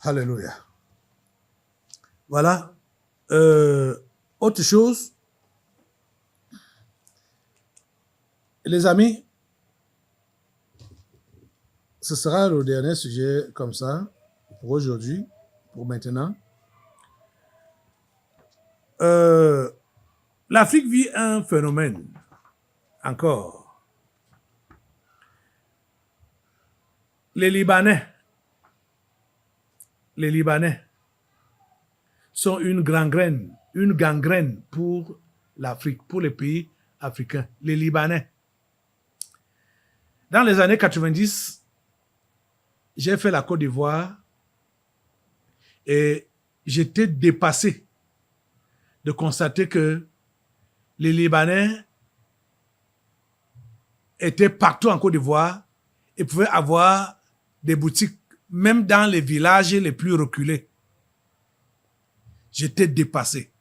Alléluia. Voilà. Autre chose, les amis, ce sera le dernier sujet comme ça pour aujourd'hui, pour maintenant. L'Afrique vit un phénomène encore. Les Libanais sont une gangrène pour l'Afrique, pour les pays africains. Les Libanais. Dans les années 90, j'ai fait la Côte d'Ivoire et j'étais dépassé de constater que les Libanais étaient partout en Côte d'Ivoire et pouvaient avoir des boutiques, même dans les villages les plus reculés. J'étais dépassé.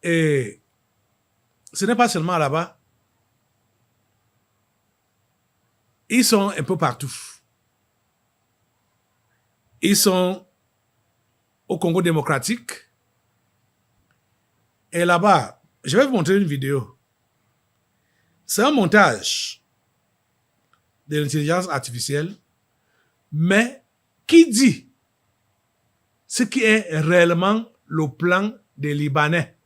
Et ce n'est pas seulement là-bas. Ils sont un peu partout. Ils sont au Congo démocratique. Et là-bas, je vais vous montrer une vidéo. C'est un montage de l'intelligence artificielle, mais qui dit ce qui est réellement le plan des Libanais.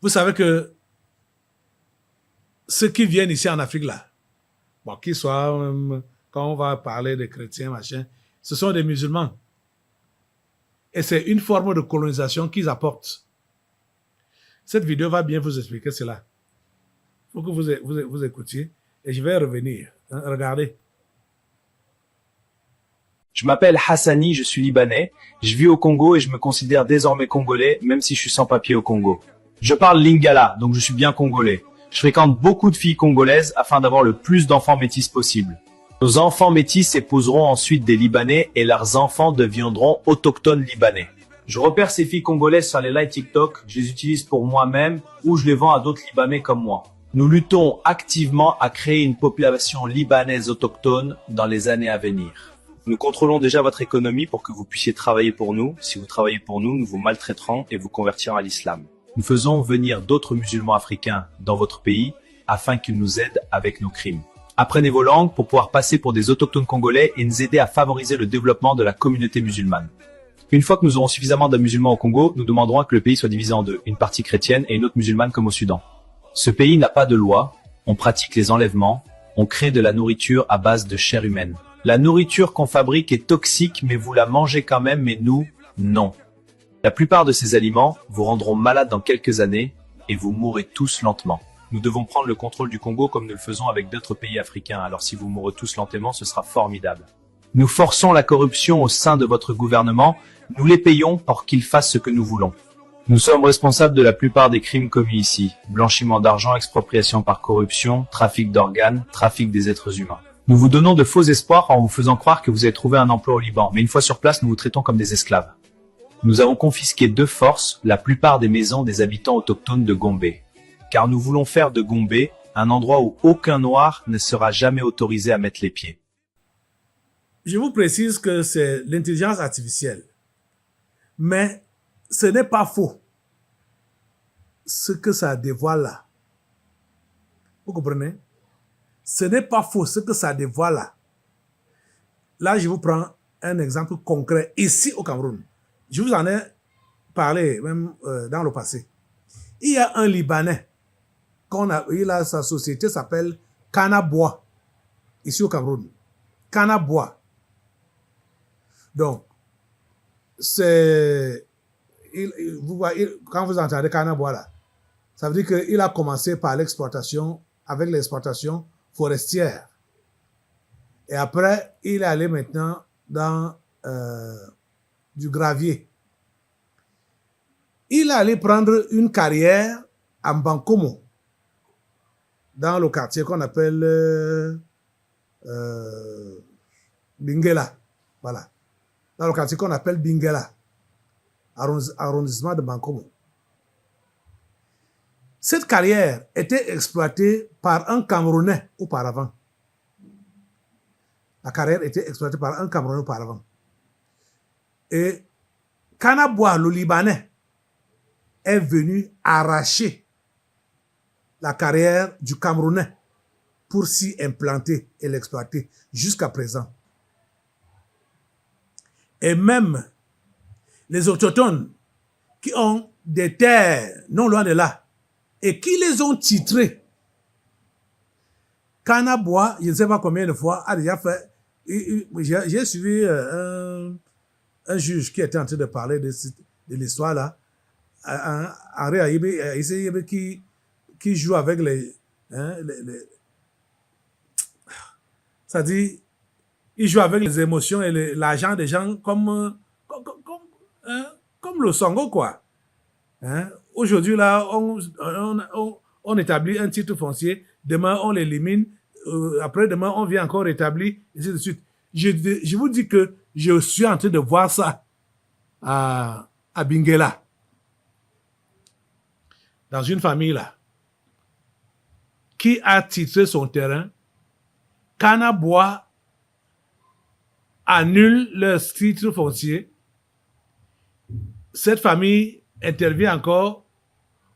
Vous savez que ceux qui viennent ici en Afrique là, bon, qu'ils soient, quand on va parler des chrétiens, machin, ce sont des musulmans. Et c'est une forme de colonisation qu'ils apportent. Cette vidéo va bien vous expliquer cela. Il faut que vous écoutiez et je vais revenir. Regardez. Je m'appelle Hassani, je suis libanais. Je vis au Congo et je me considère désormais congolais, même si je suis sans papier au Congo. Je parle lingala, donc je suis bien congolais. Je fréquente beaucoup de filles congolaises afin d'avoir le plus d'enfants métis possible. Nos enfants métis épouseront ensuite des Libanais et leurs enfants deviendront autochtones libanais. Je repère ces filles congolaises sur les lives TikTok, je les utilise pour moi-même ou je les vends à d'autres Libanais comme moi. Nous luttons activement à créer une population libanaise autochtone dans les années à venir. Nous contrôlons déjà votre économie pour que vous puissiez travailler pour nous. Si vous travaillez pour nous, nous vous maltraiterons et vous convertirons à l'islam. Nous faisons venir d'autres musulmans africains dans votre pays afin qu'ils nous aident avec nos crimes. Apprenez vos langues pour pouvoir passer pour des autochtones congolais et nous aider à favoriser le développement de la communauté musulmane. Une fois que nous aurons suffisamment de musulmans au Congo, nous demanderons que le pays soit divisé en deux, une partie chrétienne et une autre musulmane comme au Soudan. Ce pays n'a pas de loi, on pratique les enlèvements, on crée de la nourriture à base de chair humaine. La nourriture qu'on fabrique est toxique, mais vous la mangez quand même, mais nous, non. La plupart de ces aliments vous rendront malade dans quelques années et vous mourrez tous lentement. Nous devons prendre le contrôle du Congo comme nous le faisons avec d'autres pays africains, alors si vous mourrez tous lentement, ce sera formidable. Nous forçons la corruption au sein de votre gouvernement, nous les payons pour qu'ils fassent ce que nous voulons. Nous sommes responsables de la plupart des crimes commis ici. Blanchiment d'argent, expropriation par corruption, trafic d'organes, trafic des êtres humains. Nous vous donnons de faux espoirs en vous faisant croire que vous avez trouvé un emploi au Liban, mais une fois sur place, nous vous traitons comme des esclaves. Nous avons confisqué de force la plupart des maisons des habitants autochtones de Gombe. Car nous voulons faire de Gombe un endroit où aucun noir ne sera jamais autorisé à mettre les pieds. Je vous précise que c'est l'intelligence artificielle. Mais ce n'est pas faux. Ce que ça dévoile là. Vous comprenez? Ce n'est pas faux ce que ça dévoile là. Là, je vous prends un exemple concret ici au Cameroun. Je vous en ai parlé même dans le passé. Il y a un Libanais. Sa société s'appelle Canabois. Ici au Cameroun. Canabois. Donc, c'est... quand vous entendez Canabois là, ça veut dire qu'il a commencé par l'exploitation, avec l'exploitation forestière. Et après, il est allé maintenant dans du gravier. Il est allé prendre une carrière à Mbankomo, dans le quartier qu'on appelle Bingela. Voilà. Dans le quartier qu'on appelle Bingela, arrondissement de Mbankomo. Cette carrière était exploitée par un Camerounais auparavant. La carrière était exploitée par un Camerounais auparavant. Et Kanabois, le Libanais, est venu arracher la carrière du Camerounais pour s'y implanter et l'exploiter jusqu'à présent. Et même les autochtones qui ont des terres non loin de là et qui les ont titrées. Kanabois, je ne sais pas combien de fois, a déjà fait. J'ai suivi un juge qui était en train de parler de l'histoire là. Henri Aïbe qui joue avec ça dit, il joue avec les émotions et l'argent des gens comme le Songo, quoi. Hein? Aujourd'hui, là, on établit un titre foncier, demain, on l'élimine, après-demain, on vient encore établir, et ainsi de suite. Je vous dis que je suis en train de voir ça à Benguela, dans une famille, là, qui a titré son terrain. Kanabois annule leur titre foncier. Cette famille intervient encore,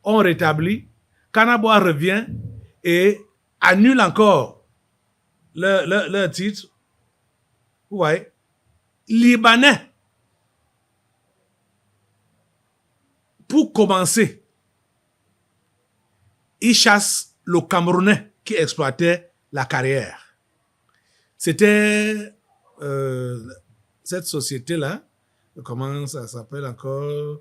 on rétablit, Kanabois revient et annule encore leur titre. Vous voyez, Libanais, pour commencer, il chasse le Camerounais qui exploitait la carrière. C'était cette société-là, comment ça s'appelle encore?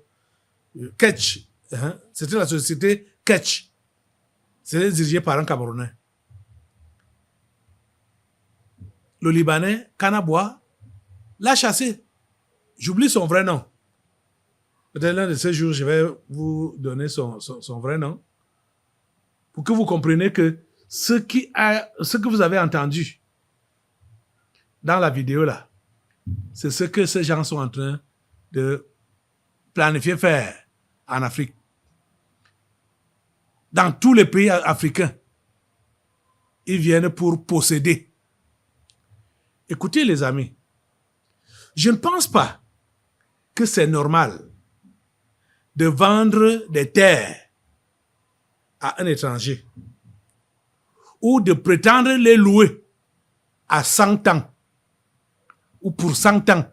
Ketch. Hein? C'était la société Ketch. C'était dirigé par un Camerounais. Le Libanais, Kanabois, l'a chassé. J'oublie son vrai nom. Peut-être l'un de ces jours, je vais vous donner son vrai nom pour que vous compreniez que ce que vous avez entendu dans la vidéo là, c'est ce que ces gens sont en train de planifier faire en Afrique. Dans tous les pays africains, ils viennent pour posséder. Écoutez les amis, je ne pense pas que c'est normal de vendre des terres à un étranger ou de prétendre les louer à 100 ans ou pour 100 ans.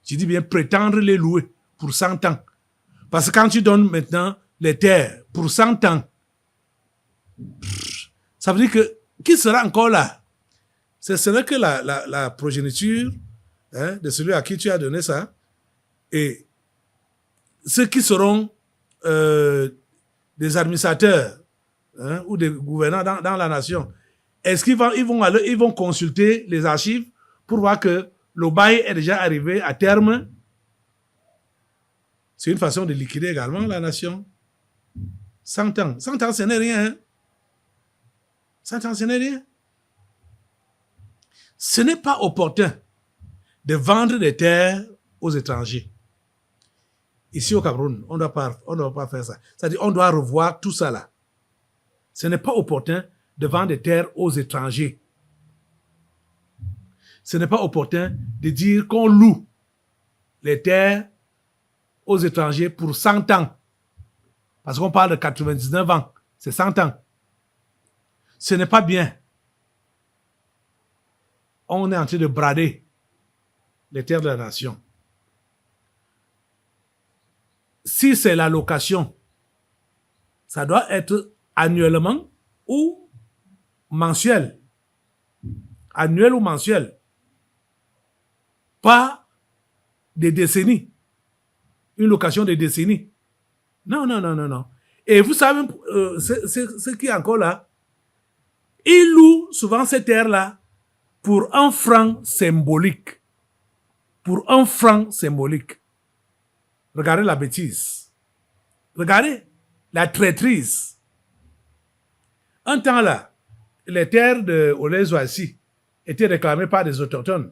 Je dis bien prétendre les louer pour 100 ans. Parce que quand tu donnes maintenant les terres pour 100 ans, ça veut dire que qui sera encore là? Ce serait que la progéniture de celui à qui tu as donné ça et ceux qui seront des administrateurs ou des gouvernants dans la nation. Est-ce qu'ils vont consulter les archives pour voir que le bail est déjà arrivé à terme? C'est une façon de liquider également la nation. 100 ans. 100 ans, ce n'est rien. 100 ans, ce n'est rien. Ce n'est pas opportun de vendre des terres aux étrangers. Ici au Cameroun, on ne doit pas faire ça. C'est-à-dire on doit revoir tout ça là. Ce n'est pas opportun de vendre des terres aux étrangers. Ce n'est pas opportun de dire qu'on loue les terres aux étrangers pour 100 ans. Parce qu'on parle de 99 ans. C'est 100 ans. Ce n'est pas bien. On est en train de brader les terres de la nation. Si c'est la location, ça doit être annuellement ou mensuel. Annuel ou mensuel. Pas des décennies. Une location de décennies. Non, non, non, non, non. Et vous savez, ce qui est encore là, ils louent souvent ces terres-là pour un franc symbolique. Pour un franc symbolique. Regardez la bêtise. Regardez la traîtrise. Un temps là, les terres de Olé-Zouassi étaient réclamées par des autochtones,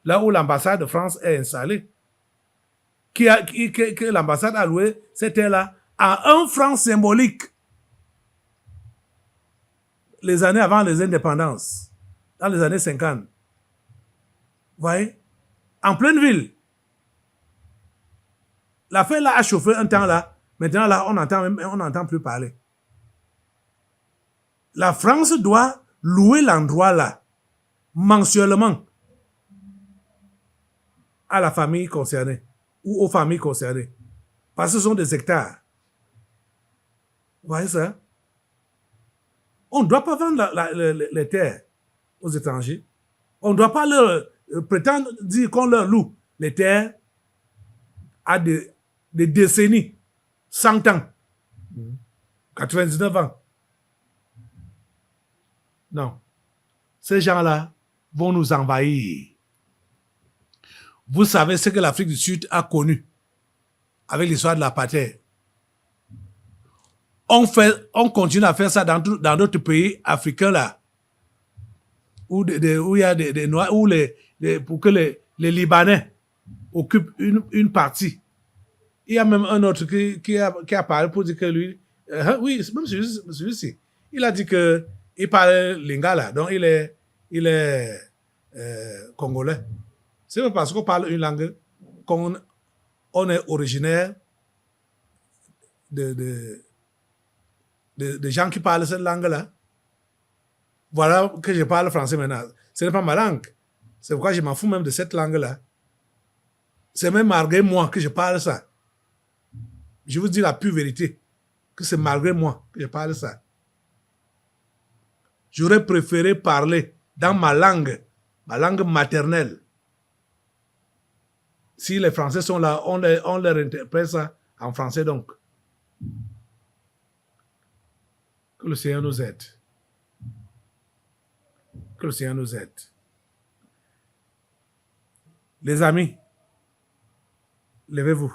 là où l'ambassade de France est installée. Que l'ambassade a loué ces terres-là à un franc symbolique. Les années avant les indépendances. dans les années 50. Vous voyez? En pleine ville. L'affaire là a chauffé un temps là. Maintenant là, on n'entend plus parler. La France doit louer l'endroit là, mensuellement, à la famille concernée ou aux familles concernées. Parce que ce sont des hectares. Vous voyez ça? On ne doit pas vendre les terres aux étrangers. On ne doit pas leur prétendre dire qu'on leur loue les terres à des décennies, 100 ans, 99 ans. Non. Ces gens-là vont nous envahir. Vous savez ce que l'Afrique du Sud a connu avec l'histoire de l'apartheid. On continue à faire ça dans d'autres pays africains là, où il y a des Noirs, pour que les Libanais occupent une partie. Il y a même un autre qui a parlé pour dire que lui, oui, même celui-ci, il a dit que il parle lingala, donc il est congolais. C'est pas parce qu'on parle une langue qu'on est originaire de gens qui parlent cette langue-là. Voilà que je parle français maintenant. Ce n'est pas ma langue. C'est pourquoi je m'en fous même de cette langue-là. C'est même malgré moi que je parle ça. Je vous dis la pure vérité, que c'est malgré moi que je parle ça. J'aurais préféré parler dans ma langue maternelle. Si les Français sont là, on leur interprète ça en français donc. Que le Seigneur nous aide. Que le Seigneur nous aide. Les amis, levez-vous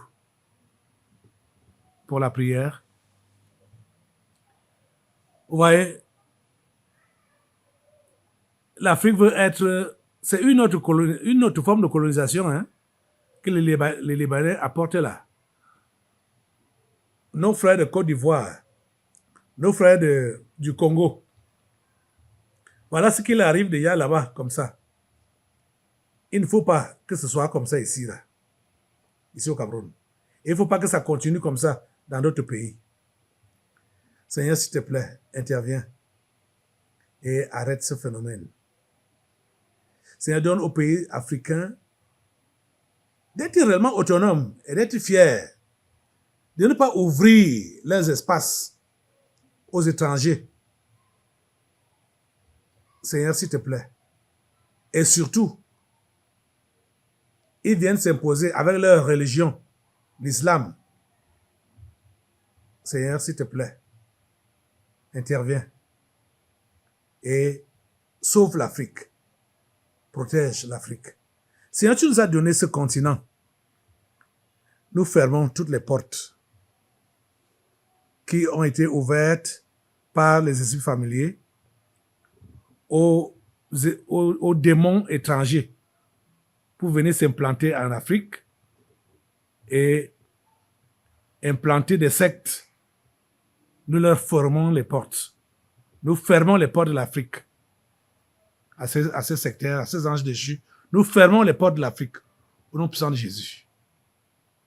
pour la prière. Vous voyez, l'Afrique veut être... C'est une autre forme de colonisation hein, que les Libanais apportent là. Nos frères de Côte d'Ivoire, nos frères du Congo, voilà ce qu'il arrive déjà là-bas, comme ça. Il ne faut pas que ce soit comme ça ici, là. Ici au Cameroun. Et il ne faut pas que ça continue comme ça dans d'autres pays. Seigneur, s'il te plaît, interviens et arrête ce phénomène. Seigneur, donne aux pays africains d'être réellement autonomes et d'être fiers, de ne pas ouvrir leurs espaces aux étrangers. Seigneur, s'il te plaît. Et surtout, ils viennent s'imposer avec leur religion, l'islam. Seigneur, s'il te plaît, interviens et sauve l'Afrique, protège l'Afrique. Seigneur, tu nous as donné ce continent. Nous fermons toutes les portes qui ont été ouvertes par les esprits familiers aux démons étrangers pour venir s'implanter en Afrique et implanter des sectes. Nous leur fermons les portes. Nous fermons les portes de l'Afrique à ces sectaires, à ces anges déchus. Nous fermons les portes de l'Afrique au nom puissant de Jésus.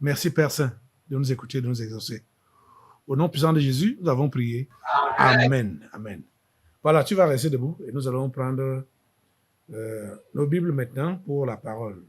Merci Père Saint de nous écouter, de nous exaucer. Au nom puissant de Jésus, nous avons prié. Amen. Amen. Voilà, tu vas rester debout et nous allons prendre nos Bibles maintenant pour la parole.